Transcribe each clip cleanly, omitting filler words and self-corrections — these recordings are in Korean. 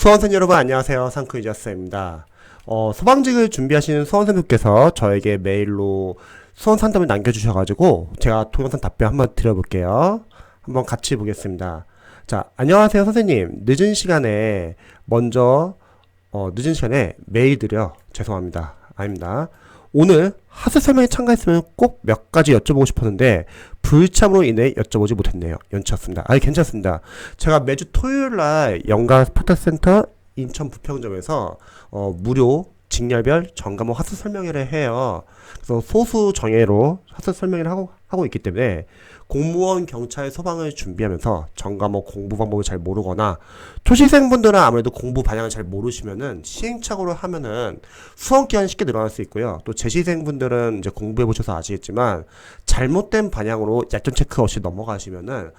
수험생 여러분 안녕하세요. 상크이자스입니다. 소방직을 준비하시는 수험생분께서 저에게 메일로 수험 상담을 남겨주셔가지고 제가 동영상 답변 한번 드려볼게요. 한번 같이 보겠습니다. 자, 안녕하세요 선생님. 늦은 시간에 메일 드려 죄송합니다. 아닙니다. 오늘 학습 설명에 참가했으면 꼭 몇 가지 여쭤보고 싶었는데 불참으로 인해 여쭤보지 못했네요. 연치였습니다. 괜찮습니다. 제가 매주 토요일날 영가 스파타센터 인천 부평점에서 무료 직렬별 전과목 학습 설명회를 해요. 그래서 소수 정예로 학습 설명회를 하고 있기 때문에 공무원, 경찰, 소방을 준비하면서 전과목 공부 방법을 잘 모르거나 초시생분들은 아무래도 공부 방향을 잘 모르시면은 시행착오를 하면은 수험 기간이 쉽게 늘어날 수 있고요. 또 재시생분들은 이제 공부해 보셔서 아시겠지만 잘못된 방향으로 약점 체크 없이 넘어가시면은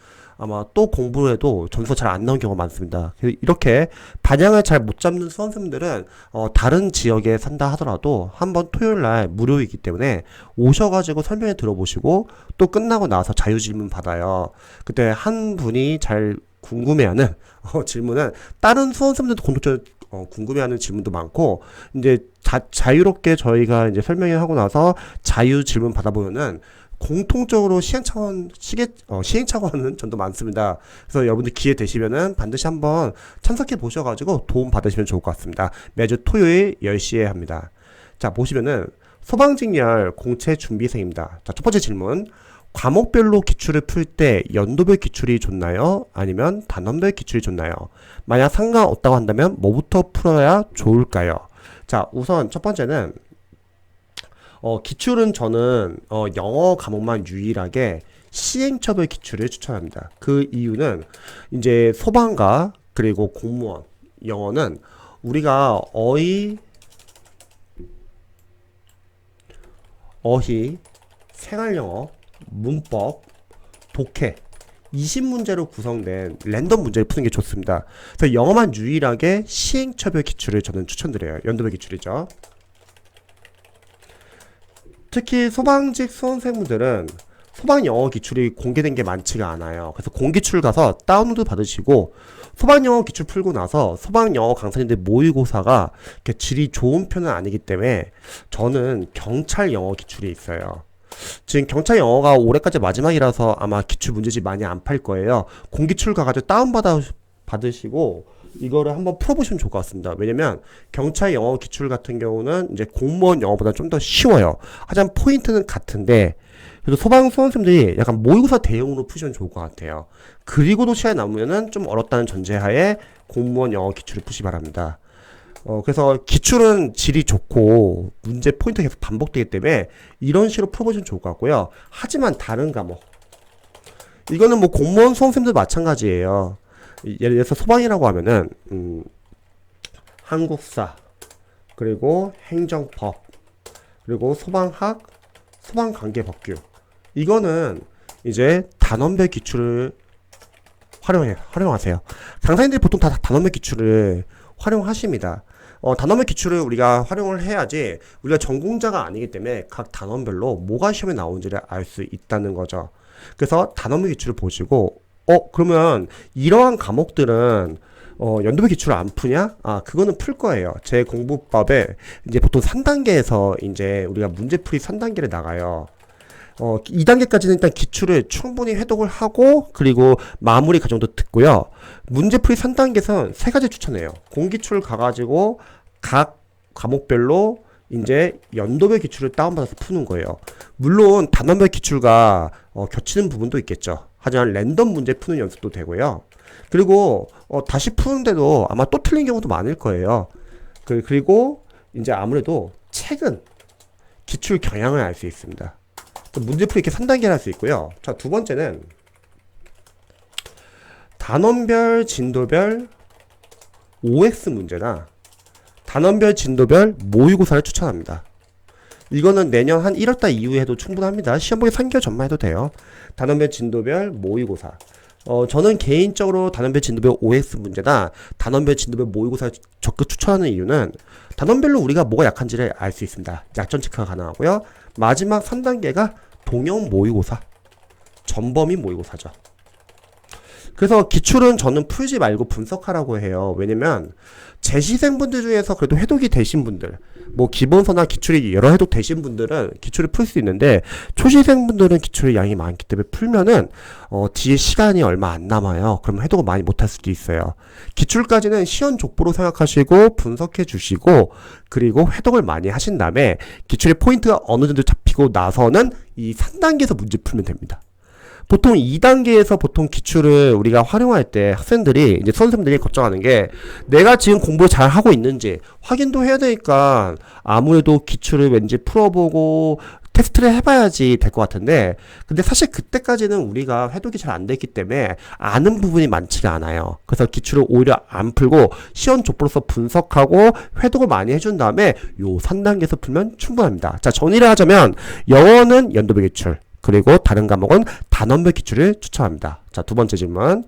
아마 또 공부를 해도 점수가 잘 안 나오는 경우가 많습니다. 이렇게 방향을 잘 못 잡는 수험생들은 다른 지역에 산다 하더라도 한번 토요일날 무료이기 때문에 오셔가지고 설명회 들어보시고 또 끝나고 나서 자유질문 받아요. 그때 한 분이 잘 궁금해하는 질문은 다른 수험생들도 공통적으로 궁금해하는 질문도 많고 이제 자유롭게 저희가 이제 설명회 하고 나서 자유 질문 받아보면은 공통적으로 시행착오하는 점도 많습니다. 그래서 여러분들 기회 되시면은 반드시 한번 참석해 보셔가지고 도움 받으시면 좋을 것 같습니다. 매주 토요일 10시에 합니다. 자, 보시면은 소방직렬 공채 준비생입니다. 자, 첫 번째 질문. 과목별로 기출을 풀 때 연도별 기출이 좋나요? 아니면 단원별 기출이 좋나요? 만약 상관없다고 한다면 뭐부터 풀어야 좋을까요? 자, 우선 첫 번째는 기출은 저는 영어 과목만 유일하게 시행처별 기출을 추천합니다. 그 이유는 이제 소방과 그리고 공무원 영어는 우리가 어휘, 생활영어, 문법, 독해 20문제로 구성된 랜덤 문제를 푸는 게 좋습니다. 그래서 영어만 유일하게 시행처별 기출을 저는 추천드려요. 연도별 기출이죠. 특히 소방직 수험생분들은 소방 영어 기출이 공개된 게 많지가 않아요. 그래서 공기출 가서 다운로드 받으시고 소방 영어 기출 풀고 나서 소방 영어 강사님들 모의고사가 이렇게 질이 좋은 편은 아니기 때문에 저는 경찰 영어 기출이 있어요. 지금 경찰 영어가 올해까지 마지막이라서 아마 기출 문제집 많이 안 팔 거예요. 공기출 가가지고 받으시고 이거를 한번 풀어보시면 좋을 것 같습니다. 왜냐면 경찰 영어 기출 같은 경우는 이제 공무원 영어보다 좀 더 쉬워요. 하지만 포인트는 같은데 그래도 소방 수험생들이 약간 모의고사 대용으로 푸시면 좋을 것 같아요. 그리고도 시간이 남으면은 좀 어렵다는 전제하에 공무원 영어 기출을 푸시 바랍니다. 그래서 기출은 질이 좋고 문제 포인트가 계속 반복되기 때문에 이런 식으로 풀어보시면 좋을 것 같고요. 하지만 다른 과목 이거는 뭐 공무원 수험생들 마찬가지예요. 예를 들어서 소방이라고 하면은 한국사 그리고 행정법 그리고 소방학 소방관계법규 이거는 이제 단원별 기출을 활용하세요. 강사님들이 보통 다 단원별 기출을 활용하십니다. 단원별 기출을 우리가 활용을 해야지 우리가 전공자가 아니기 때문에 각 단원별로 뭐가 시험에 나오는지를 알 수 있다는 거죠. 그래서 단원별 기출을 보시고 그러면 이러한 과목들은 연도별 기출을 안 푸냐? 그거는 풀 거예요. 제 공부법에 이제 보통 3단계에서 이제 우리가 문제풀이 3단계를 나가요. 2단계까지는 일단 기출을 충분히 회독을 하고 그리고 마무리 과정도 듣고요. 문제풀이 3단계에서는 3가지 추천해요. 공기출 가가지고 각 과목별로 이제 연도별 기출을 다운받아서 푸는 거예요. 물론 단원별 기출과 겹치는 부분도 있겠죠. 하지만 랜덤 문제 푸는 연습도 되고요. 그리고 다시 푸는데도 아마 또 틀린 경우도 많을 거예요. 그리고 이제 아무래도 책은 기출 경향을 알 수 있습니다. 문제풀이 이렇게 3단계를 할 수 있고요. 자, 두 번째는 단원별 진도별 OX 문제나 단원별 진도별 모의고사를 추천합니다. 이거는 내년 한 1월달 이후에 해도 충분합니다. 시험 보기 3개월 전만 해도 돼요. 단원별 진도별 모의고사. 저는 개인적으로 단원별 진도별 OX 문제나 단원별 진도별 모의고사를 적극 추천하는 이유는 단원별로 우리가 뭐가 약한지를 알 수 있습니다. 약점 체크가 가능하고요. 마지막 3단계가 동형 모의고사, 전범위 모의고사죠. 그래서 기출은 저는 풀지 말고 분석하라고 해요. 왜냐면 재시생분들 중에서 그래도 해독이 되신 분들, 뭐 기본서나 기출이 여러 해독 되신 분들은 기출을 풀 수 있는데 초시생분들은 기출의 양이 많기 때문에 풀면은 뒤에 시간이 얼마 안 남아요. 그러면 해독을 많이 못할 수도 있어요. 기출까지는 시연 족보로 생각하시고 분석해 주시고 그리고 해독을 많이 하신 다음에 기출의 포인트가 어느 정도 잡히고 나서는 이 3단계에서 문제 풀면 됩니다. 보통 2단계에서 보통 기출을 우리가 활용할 때 학생들이 이제 선생님들이 걱정하는 게 내가 지금 공부를 잘 하고 있는지 확인도 해야 되니까 아무래도 기출을 왠지 풀어보고 테스트를 해봐야지 될 것 같은데 근데 사실 그때까지는 우리가 해독이 잘 안 됐기 때문에 아는 부분이 많지가 않아요. 그래서 기출을 오히려 안 풀고 시연 족보로서 분석하고 회독을 많이 해준 다음에 요 3단계에서 풀면 충분합니다. 자, 정리를 하자면 영어는 연도별 기출 그리고 다른 과목은 단원별 기출을 추천합니다. 자, 두 번째 질문.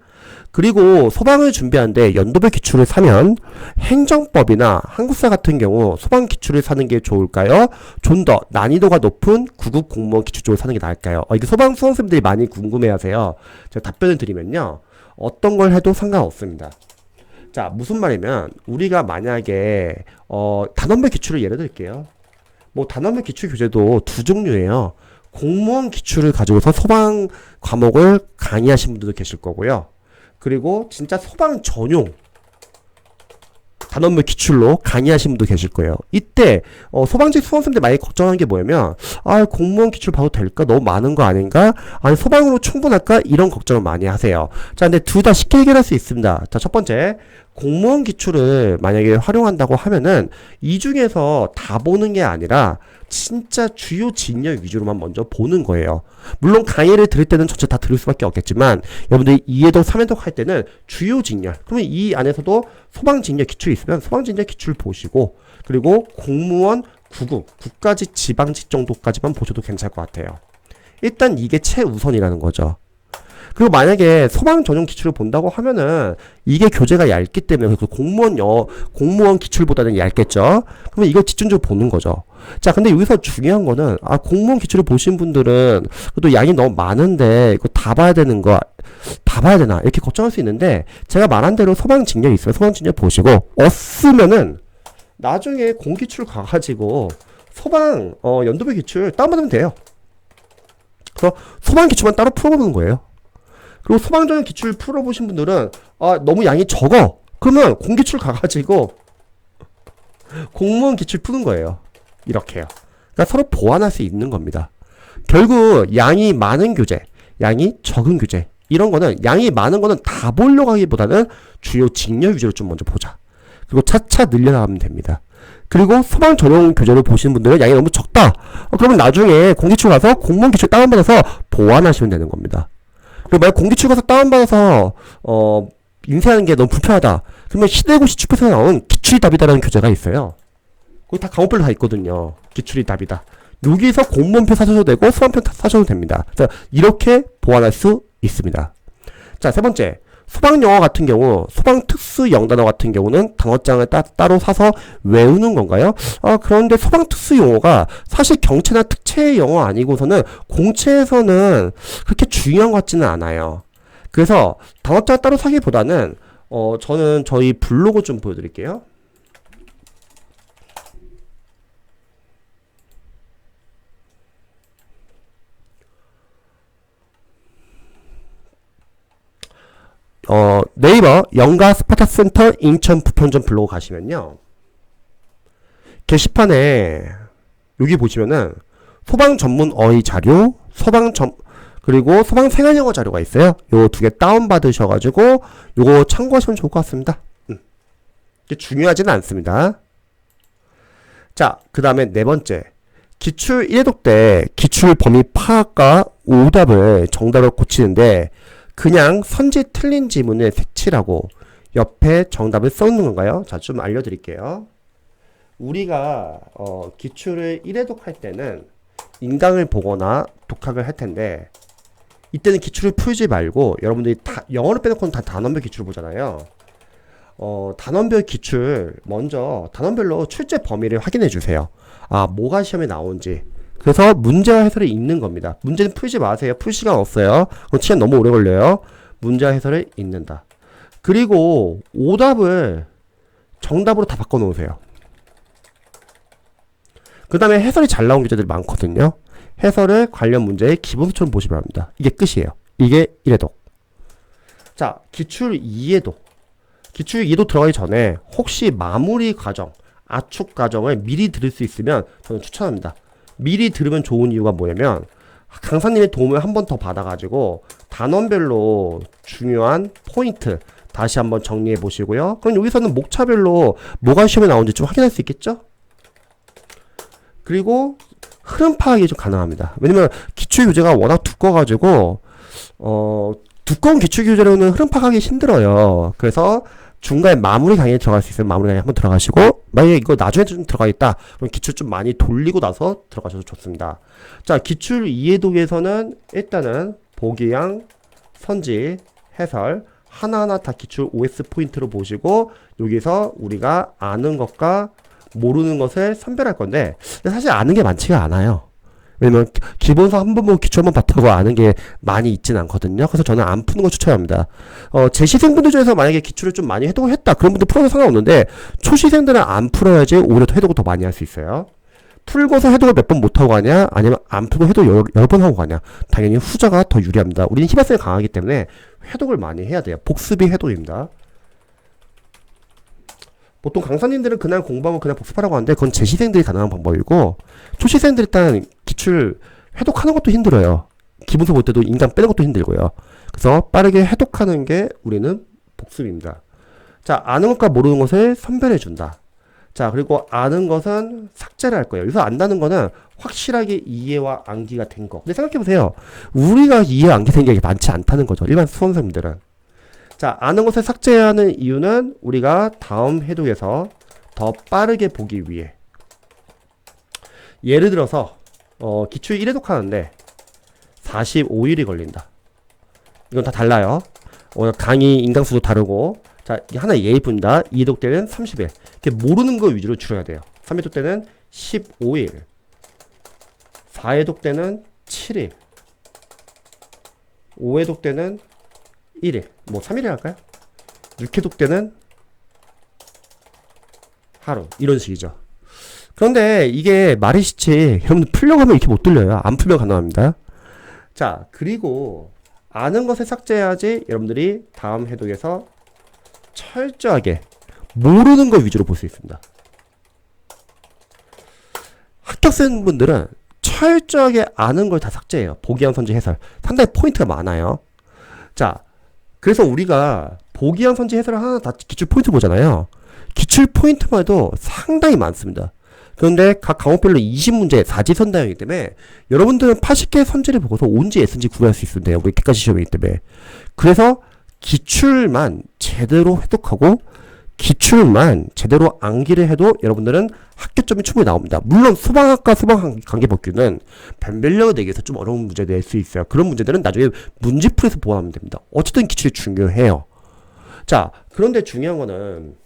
그리고 소방을 준비하는데 연도별 기출을 사면 행정법이나 한국사 같은 경우 소방 기출을 사는 게 좋을까요? 좀 더 난이도가 높은 구급 공무원 기출 쪽을 사는 게 나을까요? 이게 소방 수험생들이 많이 궁금해하세요. 제가 답변을 드리면요. 어떤 걸 해도 상관없습니다. 자, 무슨 말이면 우리가 만약에 단원별 기출을 예를 들게요. 뭐 단원별 기출 교재도 두 종류예요. 공무원 기출을 가지고서 소방 과목을 강의하신 분들도 계실 거고요. 그리고 진짜 소방 전용 단원별 기출로 강의하신 분도 계실 거예요. 이때 소방직 수험생들 많이 걱정하는 게 뭐냐면 공무원 기출 봐도 될까? 너무 많은 거 아닌가? 아니 소방으로 충분할까? 이런 걱정을 많이 하세요. 자, 근데 둘 다 쉽게 해결할 수 있습니다. 자, 첫 번째 공무원 기출을 만약에 활용한다고 하면은 이 중에서 다 보는 게 아니라 진짜 주요 진열 위주로만 먼저 보는 거예요. 물론 강의를 들을 때는 전체 다 들을 수밖에 없겠지만 여러분들이 2회독, 3회독 할 때는 주요 진열 그러면 이 안에서도 소방 진열 기출이 있으면 소방 진열 기출 보시고 그리고 공무원, 구급, 국가직, 지방직 정도까지만 보셔도 괜찮을 것 같아요. 일단 이게 최우선이라는 거죠. 그리고 만약에 소방 전용 기출을 본다고 하면은 이게 교재가 얇기 때문에 공무원 기출보다는 얇겠죠. 그러면 이걸 집중적으로 보는 거죠. 자, 근데 여기서 중요한 거는 공무원 기출을 보신 분들은 또 양이 너무 많은데 이거 다 봐야 되나 이렇게 걱정할 수 있는데 제가 말한 대로 소방 진열 있어요. 소방 진열 보시고 없으면은 나중에 공기출 가가지고 소방 연도별 기출 다운받으면 돼요. 그래서 소방 기출만 따로 풀어보는 거예요. 그리고 소방전용 기출 풀어보신 분들은 너무 양이 적어. 그러면 공기출 가가지고 공무원 기출 푸는 거예요. 이렇게요. 그러니까 서로 보완할 수 있는 겁니다. 결국 양이 많은 교재, 양이 적은 교재 이런 거는 양이 많은 거는 다 보려고 하기보다는 주요 직렬 위주로 좀 먼저 보자. 그리고 차차 늘려나가면 됩니다. 그리고 소방 전용 교재를 보시는 분들은 양이 너무 적다. 그러면 나중에 공기출 가서 공무원 기출 다운받아서 보완하시면 되는 겁니다. 그리고 만약 공기출 가서 다운받아서 인쇄하는 게 너무 불편하다. 그러면 시대고시 출판사에 나온 기출이 답이다라는 교재가 있어요. 거기 다 과목별로 다 있거든요. 기출이 답이다. 여기서 공무원표 사셔도 되고 소방표 사셔도 됩니다. 그래서 이렇게 보완할 수 있습니다. 자, 세 번째. 소방영어 같은 경우, 소방특수 영단어 같은 경우는 단어장을 따로 사서 외우는 건가요? 그런데 소방특수용어가 사실 경체나 특채의 영어 아니고서는 공채에서는 그렇게 중요한 것 같지는 않아요. 그래서 단어장 따로 사기보다는 저는 저희 블로그 좀 보여드릴게요. 네이버 영가 스파타센터 인천 부편점 블로그 가시면요. 게시판에 여기 보시면은 소방 전문 어휘 자료, 그리고 소방 생활 영어 자료가 있어요. 요 두 개 다운 받으셔가지고 요거 참고하시면 좋을 것 같습니다. 이게 중요하지는 않습니다. 자, 그 다음에 네 번째. 기출 1회독 때 기출 범위 파악과 오답을 정답을 고치는데 그냥 선지 틀린 지문을 색칠하고 옆에 정답을 써놓는 건가요? 자, 좀 알려드릴게요. 우리가 기출을 1회독 할 때는 인강을 보거나 독학을 할 텐데 이때는 기출을 풀지 말고 여러분들이 다 영어를 빼놓고는 다 단원별 기출을 보잖아요. 단원별 기출 먼저 단원별로 출제 범위를 확인해 주세요. 뭐가 시험에 나온지. 그래서 문제와 해설이 있는 겁니다. 문제는 풀지 마세요. 풀 시간 없어요. 그럼 시간 너무 오래 걸려요. 문제 해설을 읽는다. 그리고 오답을 정답으로 다 바꿔놓으세요. 그 다음에 해설이 잘 나온 교재들이 많거든요. 해설을 관련 문제의 기본서처럼 보시면 합니다. 이게 끝이에요. 이게 1회독. 자, 기출 2회독. 기출 2회독 들어가기 전에 혹시 마무리 과정, 압축 과정을 미리 들을 수 있으면 저는 추천합니다. 미리 들으면 좋은 이유가 뭐냐면 강사님의 도움을 한 번 더 받아가지고 단원별로 중요한 포인트 다시 한번 정리해 보시고요. 그럼 여기서는 목차별로 뭐가 시험에 나오는지 좀 확인할 수 있겠죠? 그리고 흐름 파악이 좀 가능합니다. 왜냐면 기출 교재가 워낙 두꺼워가지고 두꺼운 기출 교재로는 흐름 파악하기 힘들어요. 그래서 중간에 마무리 강의에 들어갈 수 있으면 마무리 강의에 한번 들어가시고, 만약에 이거 나중에 좀 들어가겠다 그럼 기출 좀 많이 돌리고 나서 들어가셔도 좋습니다. 자, 기출 이해독에서는 일단은 보기양, 선지, 해설 하나하나 다 기출 OS 포인트로 보시고 여기서 우리가 아는 것과 모르는 것을 선별할 건데 사실 아는 게 많지가 않아요. 왜냐면 기본서 한 번 보고 기출 한번 봤다고 아는 게 많이 있진 않거든요. 그래서 저는 안 푸는 걸 추천합니다. 제 시생분들 중에서 만약에 기출을 좀 많이 해독을 했다 그런 분들 풀어도 상관없는데 초시생들은 안 풀어야지 오히려 해독을 더 많이 할 수 있어요. 풀고서 해독을 몇 번 못하고 가냐 아니면 안 풀고 해독 여러 번 하고 가냐, 당연히 후자가 더 유리합니다. 우리는 희발성이 강하기 때문에 해독을 많이 해야 돼요. 복습이 해독입니다. 보통 강사님들은 그날 공부하고 그냥 복습하라고 하는데 그건 재시생들이 가능한 방법이고, 초시생들 일단 기출 해독하는 것도 힘들어요. 기본서 볼 때도 인강 빼는 것도 힘들고요. 그래서 빠르게 해독하는 게 우리는 복습입니다. 자, 아는 것과 모르는 것을 선별해 준다. 자, 그리고 아는 것은 삭제를 할 거예요. 여기서 안다는 거는 확실하게 이해와 암기가 된 거. 근데 생각해보세요. 우리가 이해 암기 된 게 많지 않다는 거죠. 일반 수험생들은. 자, 아는 것을 삭제해야 하는 이유는 우리가 다음 해독에서 더 빠르게 보기 위해. 예를 들어서 기출 1회독 하는데 45일이 걸린다. 이건 다 달라요. 강의 인강수도 다르고. 자, 하나 예의뿐이다. 2회독 때는 30일. 이렇게 모르는 거 위주로 줄여야 돼요. 3회독 때는 15일. 4회독 때는 7일. 5회독 때는 1일. 뭐 3일에 할까요? 6회독 때는 하루. 이런 식이죠. 그런데 이게 말이 쉽지 여러분들 풀려고 하면 이렇게 못 들려요. 안 풀면 가능합니다. 자, 그리고 아는 것을 삭제해야지 여러분들이 다음 해독에서 철저하게 모르는 것 위주로 볼 수 있습니다. 합격생 분들은 철저하게 아는 걸 다 삭제해요. 보기양, 선지, 해설. 상당히 포인트가 많아요. 자, 그래서 우리가 보기양, 선지, 해설을 하나 다 기출 포인트 보잖아요. 기출 포인트만 해도 상당히 많습니다. 그런데 각 과목별로 20문제 4지선다형이기 때문에 여러분들은 80개 선지를 보고서 온지 S인지 구별할 수 있습니다. 우리 객관식 시험이기 때문에. 그래서 기출만 제대로 해독하고 기출만 제대로 암기를 해도 여러분들은 합격점이 충분히 나옵니다. 물론 수방학과 수방관계법규는 변별력을 내기 위해서 좀 어려운 문제 낼 수 있어요. 그런 문제들은 나중에 문제풀이에서 보완하면 됩니다. 어쨌든 기출이 중요해요. 자, 그런데 중요한 거는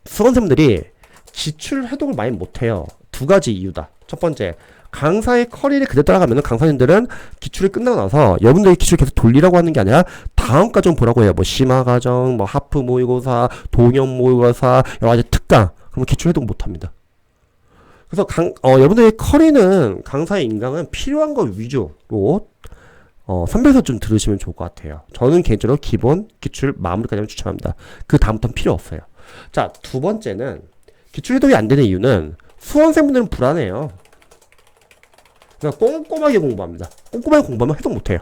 수험생들이 기출 해독을 많이 못해요. 두 가지 이유다. 첫 번째, 강사의 커리를 그대로 따라가면 강사님들은 기출이 끝나고 나서 여러분들이 기출 계속 돌리라고 하는 게 아니라 다음 과정 보라고 해요. 뭐 심화과정, 뭐 하프 모의고사, 동영 모의고사, 여러 가지 특강. 그러면 기출 해독 못합니다. 그래서 여러분들의 커리는 강사의 인강은 필요한 거 위주로 선별해서 좀 들으시면 좋을 것 같아요. 저는 개인적으로 기본 기출 마무리까지만 추천합니다. 그 다음부터는 필요 없어요. 자, 두 번째는 기출 해독이 안 되는 이유는 수험생분들은 불안해요. 그러니까 꼼꼼하게 공부합니다. 꼼꼼하게 공부하면 해독 못해요.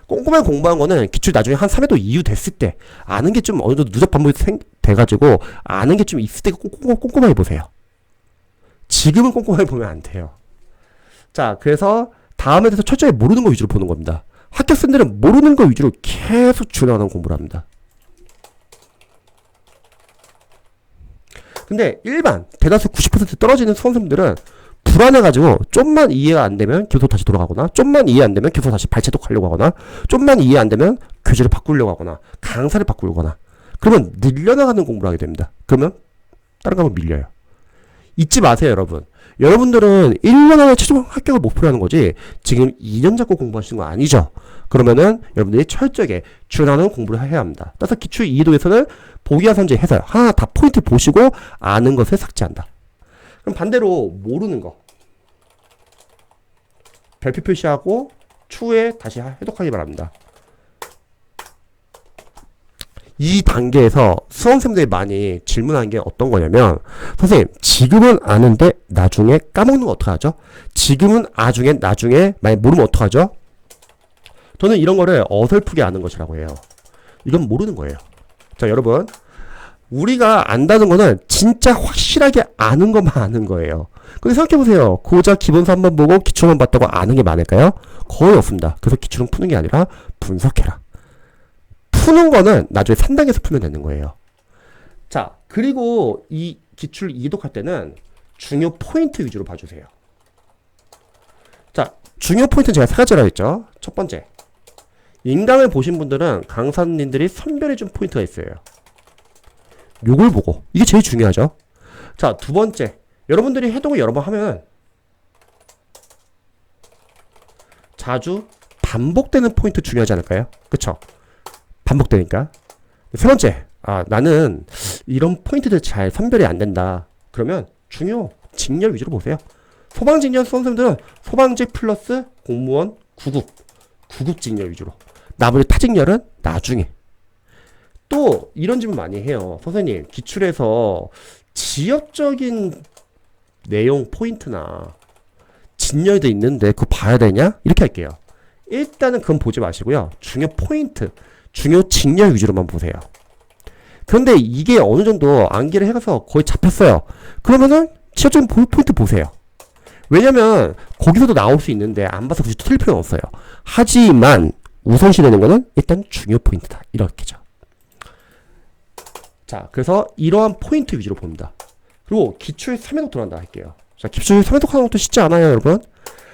꼼꼼하게 공부한 거는 기출 나중에 한 3회도 이후 됐을 때 아는 게 좀 어느 정도 누적 반복이 돼가지고 아는 게 좀 있을 때 꼼꼼하게 보세요. 지금은 꼼꼼하게 보면 안 돼요. 자, 그래서 다음에 대해서 철저히 모르는 거 위주로 보는 겁니다. 합격생들은 모르는 거 위주로 계속 줄여나가는 공부를 합니다. 근데 일반 대다수 90% 떨어지는 수험생들은 불안해가지고 좀만 이해가 안 되면 교수 다시 돌아가거나 좀만 이해 안 되면 교수 다시 발제독하려고 하거나 좀만 이해 안 되면 교재를 바꾸려고 하거나 강사를 바꾸려고 하거나 그러면 늘려나가는 공부를 하게 됩니다. 그러면 다른 과목 밀려요. 잊지 마세요, 여러분. 여러분들은 1년 안에 최종 합격을 목표로 하는 거지 지금 2년 잡고 공부하시는 거 아니죠. 그러면은 여러분들이 철저하게 주요하는 공부를 해야 합니다. 따라서 기출 이해도에서는 보기와 선제 해설 하나 다 포인트 보시고 아는 것을 삭제한다. 그럼 반대로 모르는 거 별표 표시하고 추후에 다시 해독하기 바랍니다. 이 단계에서 수험생들이 많이 질문하는 게 어떤 거냐면 선생님 지금은 아는데 나중에 까먹는 거 어떡하죠? 지금은 아중에 나중에 만약 모르면 어떡하죠? 저는 이런 거를 어설프게 아는 것이라고 해요. 이건 모르는 거예요. 자 여러분 우리가 안다는 거는 진짜 확실하게 아는 것만 아는 거예요. 근데 생각해보세요. 고작 기본서 한번 보고 기출만 봤다고 아는 게 많을까요? 거의 없습니다. 그래서 기출은 푸는 게 아니라 분석해라. 푸는 거는 나중에 3단계에서 풀면 되는 거예요. 자, 그리고 이 기출 이독할 때는 중요 포인트 위주로 봐주세요. 자, 중요 포인트는 제가 3가지라고 했죠. 첫 번째, 인강을 보신 분들은 강사님들이 선별해준 포인트가 있어요. 요걸 보고, 이게 제일 중요하죠. 자, 두 번째, 여러분들이 해독을 여러 번 하면 자주 반복되는 포인트 중요하지 않을까요? 그쵸? 반복되니까. 세 번째, 나는 이런 포인트들 잘 선별이 안 된다. 그러면 중요, 직렬 위주로 보세요. 소방직렬 선생님들은 소방직 플러스 공무원, 구급 직렬 위주로. 나머지 타직렬은 나중에. 또 이런 질문 많이 해요. 선생님, 기출에서 지역적인 내용 포인트나 직렬도 있는데 그거 봐야 되냐? 이렇게 할게요. 일단은 그건 보지 마시고요. 중요 포인트, 중요 직렬 위주로만 보세요. 그런데 이게 어느 정도 암기를 해가서 거의 잡혔어요. 그러면은 지역적인 포인트 보세요. 왜냐면 거기서도 나올 수 있는데 안 봐서 굳이 틀릴 필요는 없어요. 하지만 우선시 되는 거는 일단 중요 포인트다. 이렇게죠. 자, 그래서 이러한 포인트 위주로 봅니다. 그리고 기출 3회독 들어간다 할게요. 자, 기출 3회독 하는 것도 쉽지 않아요, 여러분.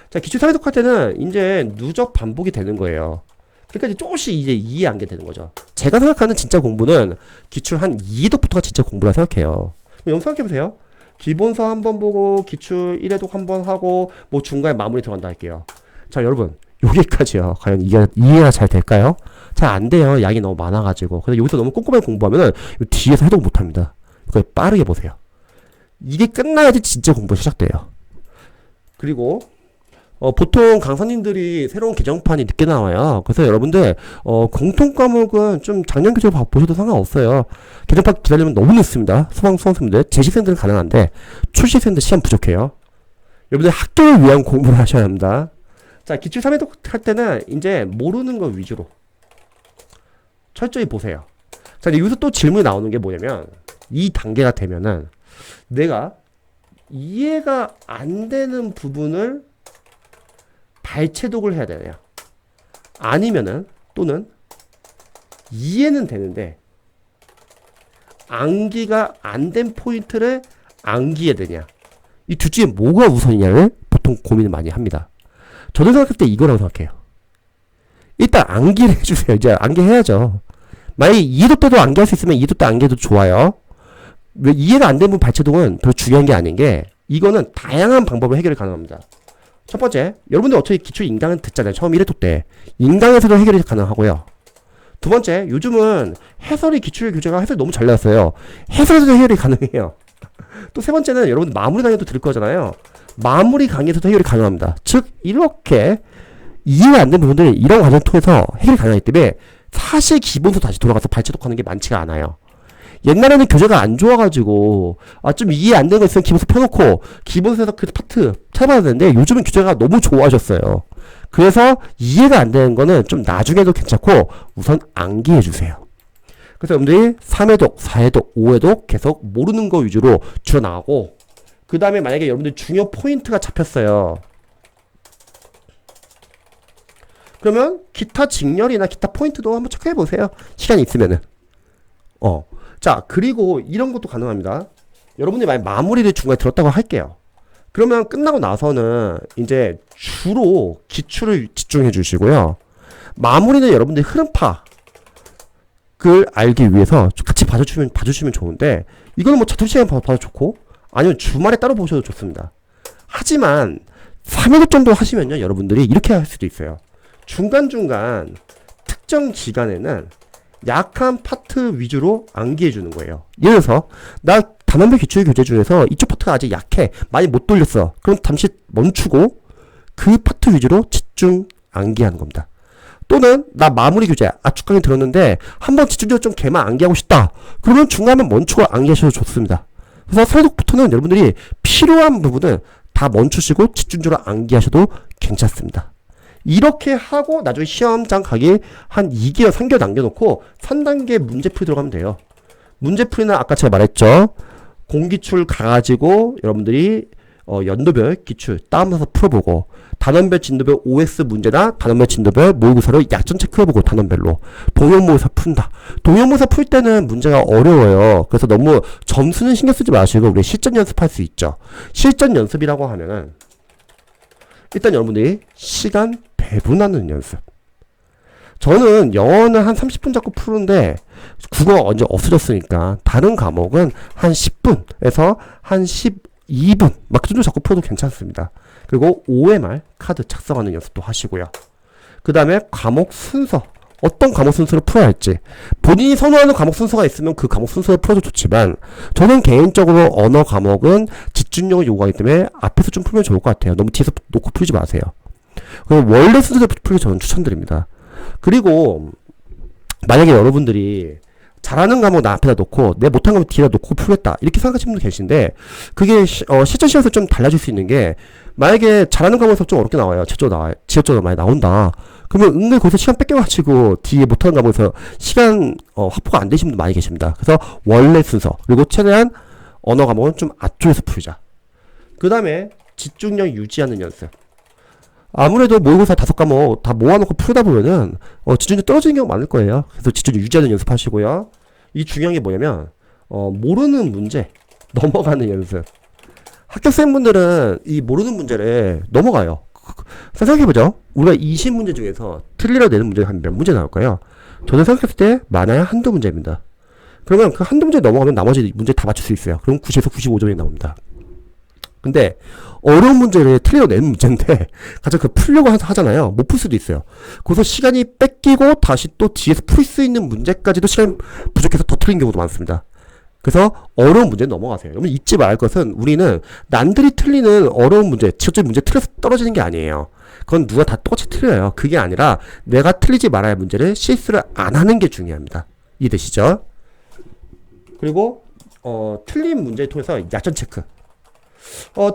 자, 기출 3회독 할 때는 이제 누적 반복이 되는 거예요. 그러니까 이제 조금씩 이제 이해 안 게 되는 거죠. 제가 생각하는 진짜 공부는 기출 한 2회독부터가 진짜 공부라 생각해요. 여러분 생각해보세요. 기본서 한번 보고 기출 1회독 한번 하고 뭐 중간에 마무리 들어간다 할게요. 자, 여러분 여기까지요. 과연 이해가 잘 될까요? 잘 안 돼요. 양이 너무 많아가지고. 그래서 여기서 너무 꼼꼼하게 공부하면은 뒤에서 해독 못합니다. 그걸 빠르게 보세요. 이게 끝나야지 진짜 공부 시작돼요. 그리고 보통 강사님들이 새로운 개정판이 늦게 나와요. 그래서 여러분들 공통 과목은 좀 작년 교재로 보셔도 상관없어요. 개정판 기다리면 너무 늦습니다. 수험생들, 재시생들은 가능한데 출시생들 시간 부족해요. 여러분들 학교를 위한 공부를 하셔야 합니다. 자, 기출 3회독 할 때는 이제 모르는 거 위주로 철저히 보세요. 자, 여기서 또 질문이 나오는 게 뭐냐면 이 단계가 되면은 내가 이해가 안 되는 부분을 발췌독을 해야 되냐? 아니면은 또는 이해는 되는데 암기가 안 된 포인트를 암기해야 되냐? 이 둘 중에 뭐가 우선이냐를 보통 고민을 많이 합니다. 저도 생각할 때 이거라고 생각해요. 일단 암기를 해주세요. 이제 암기해야죠. 만약에 이해도 때도 암기할 수 있으면 이해도 때 암기해도 좋아요. 왜 이해가 안 된 부분 발췌독은 별로 중요한 게 아닌 게 이거는 다양한 방법으로 해결이 가능합니다. 첫 번째, 여러분들 어차피 기출 인강은 듣잖아요. 처음 1회독 때. 인강에서도 해결이 가능하고요. 두 번째, 요즘은 해설이 기출 교재가 해설이 너무 잘 나왔어요. 해설에서도 해결이 가능해요. 또 세 번째는 여러분들 마무리 강의도 들을 거잖아요. 마무리 강의에서도 해결이 가능합니다. 즉, 이렇게 이해가 안 된 부분들이 이런 과정을 통해서 해결이 가능하기 때문에 사실 기본서 다시 돌아가서 발췌독하는 게 많지가 않아요. 옛날에는 교재가 안 좋아가지고 좀 이해 안 되는 거 있으면 기본서 펴놓고 기본서에서 그 파트 찾아봐야 되는데 요즘은 교재가 너무 좋아졌어요. 그래서 이해가 안 되는 거는 좀 나중에도 괜찮고 우선 암기해 주세요. 그래서 여러분들이 3회독, 4회독, 5회독 계속 모르는 거 위주로 줄여나가고 그 다음에 만약에 여러분들 중요 포인트가 잡혔어요. 그러면 기타 직렬이나 기타 포인트도 한번 체크해 보세요. 시간이 있으면은. 자, 그리고 이런 것도 가능합니다. 여러분들이 만약 마무리를 중간에 들었다고 할게요. 그러면 끝나고 나서는 이제 주로 기출을 집중해 주시고요. 마무리는 여러분들이 흐름파를 알기 위해서 같이 봐주시면 좋은데 이거는 뭐 자투 시간 봐도 좋고 아니면 주말에 따로 보셔도 좋습니다. 하지만 3일 정도 하시면요, 여러분들이 이렇게 할 수도 있어요. 중간중간 특정 기간에는 약한 파트 위주로 암기해 주는 거예요. 예를 들어서 나 단원별 기출 교재 중에서 이쪽 파트가 아직 약해, 많이 못 돌렸어. 그럼 잠시 멈추고 그 파트 위주로 집중 암기하는 겁니다. 또는 나 마무리 교재 압축 강의 들었는데 한번 집중적으로 좀 개만 암기하고 싶다. 그러면 중간에 멈추고 암기하셔도 좋습니다. 그래서 설독부터는 여러분들이 필요한 부분은 다 멈추시고 집중적으로 암기하셔도 괜찮습니다. 이렇게 하고 나중에 시험장 가기 한 2개월, 3개월 남겨놓고 3단계 문제풀이 들어가면 돼요. 문제풀이는 아까 제가 말했죠. 공기출 가가지고 여러분들이 연도별 기출 다운받아서 풀어보고, 단원별 진도별 OS 문제나 단원별 진도별 모의고사로 약점 체크해보고, 단원별로 동형모의사 푼다. 동형모의사 풀 때는 문제가 어려워요. 그래서 너무 점수는 신경 쓰지 마시고 우리 실전 연습할 수 있죠. 실전 연습이라고 하면은 일단 여러분들이 시간 배분하는 연습. 저는 영어는 한 30분 잡고 푸는데 국어가 언제 없어졌으니까 다른 과목은 한 10분에서 한 12분 막 그 정도 잡고 풀어도 괜찮습니다. 그리고 OMR 카드 작성하는 연습도 하시고요. 그 다음에 과목 순서, 어떤 과목 순서를 풀어야 할지, 본인이 선호하는 과목 순서가 있으면 그 과목 순서를 풀어도 좋지만 저는 개인적으로 언어 과목은 집중력을 요구하기 때문에 앞에서 좀 풀면 좋을 것 같아요. 너무 뒤에서 놓고 풀지 마세요. 그리고 원래 순서대로 풀기 저는 추천드립니다. 그리고 만약에 여러분들이 잘하는 과목 나 앞에다 놓고 내 못한 과목 뒤에다 놓고 풀겠다 이렇게 생각하시는 분도 계신데, 그게 실전 시험에서 좀 달라질 수 있는 게, 만약에 잘하는 과목에서 좀 어렵게 나와요. 지역적으로 많이 나온다. 그러면 은근히 거기서 시간 뺏겨가지고 뒤에 못하는 과목에서 시간 확보가 안 되신 분도 많이 계십니다. 그래서 원래 순서, 그리고 최대한 언어 과목은 좀 앞쪽에서 풀자. 그 다음에 집중력 유지하는 연습. 아무래도 모의고사 5과목 다 모아놓고 풀다 보면은 집중력 떨어지는 경우가 많을 거예요. 그래서 집중력 유지하는 연습 하시고요. 이 중요한 게 뭐냐면 모르는 문제 넘어가는 연습. 학교생분들은 이 모르는 문제를 넘어가요. 생각해보죠. 우리가 20문제 중에서 틀리려 내는 문제가 한 몇 문제 나올까요? 저는 생각했을 때 많아야 한두 문제입니다. 그러면 그 한두 문제 넘어가면 나머지 문제 다 맞출 수 있어요. 그럼 90에서 95점이 나옵니다. 근데 어려운 문제를 틀리려 내는 문제인데 가장 그 풀려고 하잖아요. 못 풀 수도 있어요. 그래서 시간이 뺏기고 다시 또 뒤에서 풀 수 있는 문제까지도 시간 부족해서 더 틀린 경우도 많습니다. 그래서 어려운 문제는 넘어가세요. 여러분 잊지 말 것은, 우리는 남들이 틀리는 어려운 문제, 지역적인 문제 틀려서 떨어지는 게 아니에요. 그건 누가 다 똑같이 틀려요. 그게 아니라 내가 틀리지 말아야 할 문제를 실수를 안 하는 게 중요합니다. 이해되시죠? 그리고 틀린 문제를 통해서 약점 체크.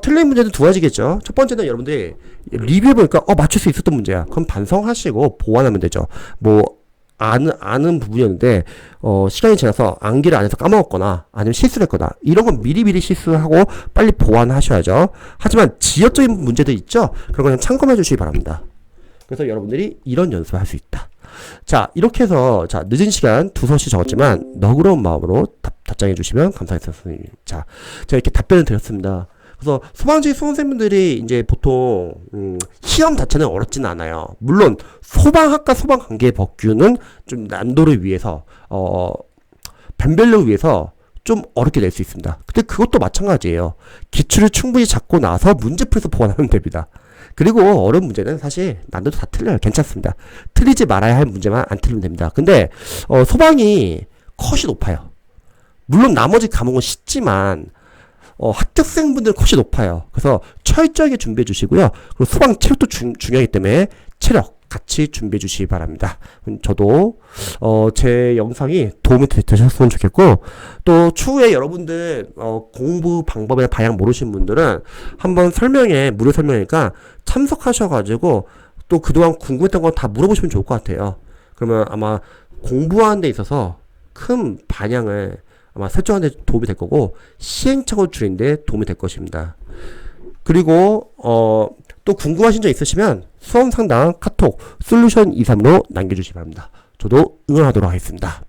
틀린 문제는 두 가지겠죠. 첫 번째는 여러분들이 리뷰해보니까 맞출 수 있었던 문제야. 그럼 반성하시고 보완하면 되죠. 뭐 아는 부분이었는데 시간이 지나서 암기를 안 해서 까먹었거나 아니면 실수를 했거나 이런 건 미리미리 실수하고 빨리 보완하셔야죠. 하지만 지역적인 문제도 있죠. 그런 거는 참고해 주시기 바랍니다. 그래서 여러분들이 이런 연습을 할 수 있다. 자, 이렇게 해서 늦은 시간 두서시 적었지만 너그러운 마음으로 답장해 주시면 감사하겠습니다, 선생님. 자, 제가 이렇게 답변을 드렸습니다. 그래서 소방직 수험생분들이 이제 보통 시험 자체는 어렵지는 않아요. 물론 소방학과 소방관계 법규는 좀 난도를 위해서 변별력을 위해서 좀 어렵게 낼 수 있습니다. 근데 그것도 마찬가지예요. 기출을 충분히 잡고 나서 문제풀이에서 보완하면 됩니다. 그리고 어려운 문제는 사실 난도도 다 틀려요. 괜찮습니다. 틀리지 말아야 할 문제만 안 틀리면 됩니다. 근데 소방이 컷이 높아요. 물론 나머지 과목은 쉽지만 합격생분들 컷이 높아요. 그래서 철저하게 준비해 주시고요. 그리고 소방 체력도 중요하기 때문에 체력 같이 준비해 주시기 바랍니다. 저도 제 영상이 도움이 되셨으면 좋겠고, 또 추후에 여러분들 공부 방법에 방향 모르신 분들은 한번 무료 설명이니까 참석하셔가지고 또 그동안 궁금했던 거 다 물어보시면 좋을 것 같아요. 그러면 아마 공부하는 데 있어서 큰 방향을 아마 설정하는 데 도움이 될 거고, 시행착오 줄이는 데 도움이 될 것입니다. 그리고 또 궁금하신 점 있으시면 수험 상담 카톡 솔루션 23으로 남겨주시기 바랍니다. 저도 응원하도록 하겠습니다.